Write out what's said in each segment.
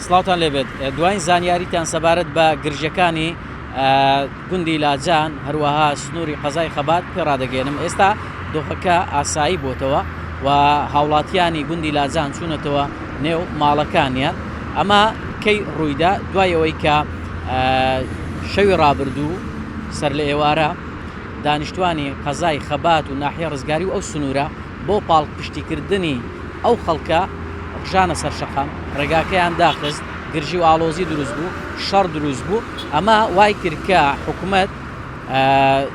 سڵاوتان لێبێت دوایین زانیاریتان سەبارەت بە گرژەکانی گوندی لاجان هەروەها سنووری قەزای خەبات پێڕادەگەێنم. ئێستا دۆخەکە ئاسایی بۆتەوە و هاوڵاتیانی گوندی لاجان چوونەتەوە نێو ماڵەکانیان. ئەمە کەی ڕوویدا دوای ئەوەی کە شەوی ڕابردوو سەر لە ئێوارە دانیشتوانی قەزای خەبات و ناحیە ڕزگاری و ئەو سنوورە بۆ پاڵ پشتیکردنی ئەو خەڵکە ڕژانە سەر شەقام ڕێگاکەیان داخست، گرژی و ئاڵۆزی دروست بوو، شەڕ دروست بوو. ئەمە وای کرد کە حکوومەت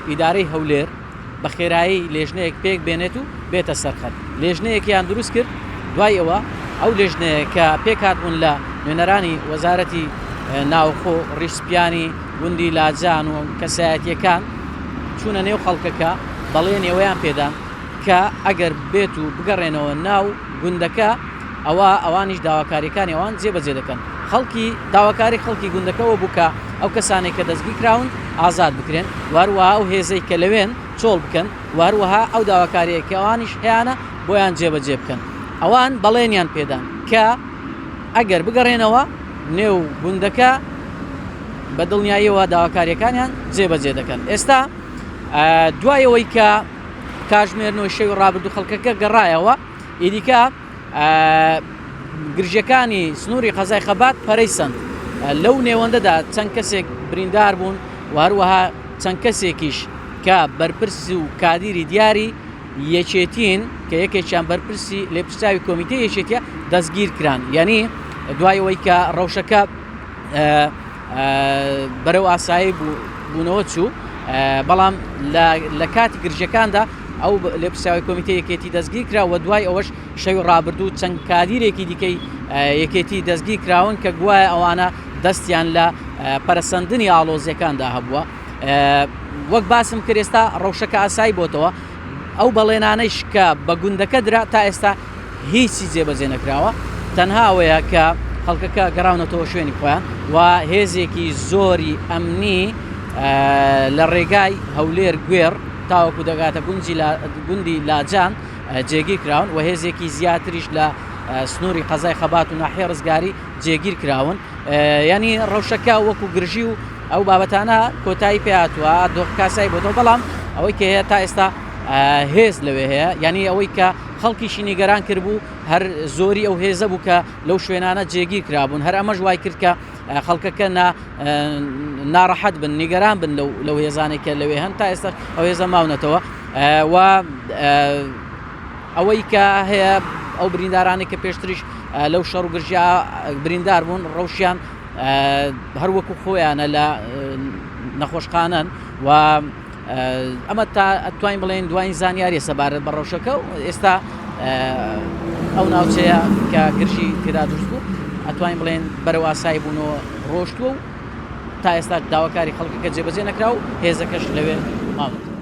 ئیدارەی هەولێر بە خێرایی لێژنەیەک پێک بێنێت و بێتە سەرخەت. لێژنەیەکیان دروست کرد. دوای ئەوە ئەو لێژنەیە کە پێکهاتبوون لە نوێنەرانی وەزارەتی ناوخۆ ڕیسپیانی گوندی لاجان و کەسایەتیەکان چوونە نێو خەڵکەکە بەڵێن ئێوەیان پێدان کە ئەگەر بێت و بگەڕێنەوە ناو گوندەکە ئەوانیش داواکاریەکانی ئەوان جێبەجێ دەکەن. خەڵکی داواکاری خەڵکی گوندەکەەوە بووکە ئەو کەسانێک کە دەستگیر کراون ئازاد بکرێن، واروەها ئەو هێزەی کە لەوێن چۆڵ بکەن، واروەها ئەو داواکاریەکە ئەوانیش هەیەە بۆیان جێبەجێ بکەن. ئەوان بەڵێنیان پێدان کە ئەگەر بگەڕێنەوە نێو گوندەکە بە دڵنیاییەوە داواکاریەکانیان جێبەجێ دەکەن. ئێستا دوایەوەی کە کاژمێرنەوەی شەوی ڕابردوو خەڵکەکە گەڕایەوە، ئیدیکە گرژەکانی سنووری قەزای خەبات پەرەیسەند. لەو نێوەندەدا چەند کەسێک بریندار بوون، واروەها چەند کەسێکیش کە بەرپرسی و کادیری دیاری یەکێتین کە یەکێکیان بەرپرسی لێپرساوی کۆمیتەی یەکێتیە دەستگیر کران. یعنی دوایەوەی کە ڕەوشەکە بەرەو ئاسایی بوونەوە چوو، بەڵام لە کاتی گرژەکاندا ئەو لێپرساوی کۆمیتەی یەکێتی دەستگیر کرا و دوای ئەوەش شەوی ڕابردوو چەند کادیرێکی دیکەی یەکێتی دەستگیر کراون کە گوایە ئەوانە دەستیان لە پەرسەندنی ئاڵۆزیەکاندا هەبووە. وەک باسم کرد ئێستا ڕەوشەکە ئاسایی بۆتەوە. ئەو بەڵێنانەیش کە بە گوندەکە درا تا ئێستا هیچی جێبەجێ نەکراوە، تەنها ئەوەیە کە خەڵکەکە گەڕاونەتەوە شوێنی خۆیان و هێزێکی زۆری ئەمنی لە ڕێگای هەولێر گوێر تاوەکو دەگاتە گوندی لاجان جێگیر کراون و هێزێکی زیاتریش لە سنووری قەزای خەبات و ناحیە ڕزگاری جێگیر کراون. ینی ڕەوشەکە وەکو گرژی و ئەو بابەتانە کۆتایی پێهاتووە، دۆخکاسایی بۆتەوە. بەڵام ئەوەی کە هەیە تا ئێستا هێز لەوێ هەیە، یعنی ئەوەی کە خەڵکیشی نیگەران کردبوو هەر زۆری ئەو هێزە بوو کە لەو شوێنانە جێگیر کرابوون. هەر ئەمەش وای کرد کە خەڵکەکە ناڕەحەت بن، نیگەران بن لەو هێزانێکە لەوێ هەن تا ئێستا ئەو هێزە ماونەتەوە. و ئەوەی کە هەیە ئەو بریندارانی کە پێشتریش لەو شەڕ و گرژیا بریندار بوون، ڕەوشیان هەروەکو خۆیانە لە نەخۆشخانەن و ئەمە تا ئەتوانین بڵێن دوایین زانیاری سەبارەت بە ڕەوشەکە و ئێستا ئەو ناوچەیە کە گرژی تێدا دروست بوو ئەتوانین بڵێن بەرەو ئاسایی بوونەوە ڕۆشتووە و تا ئێستا داواکاری خەڵکەکە جێبەجێ نەکرا و هێزەکەش لەوێ ماوە.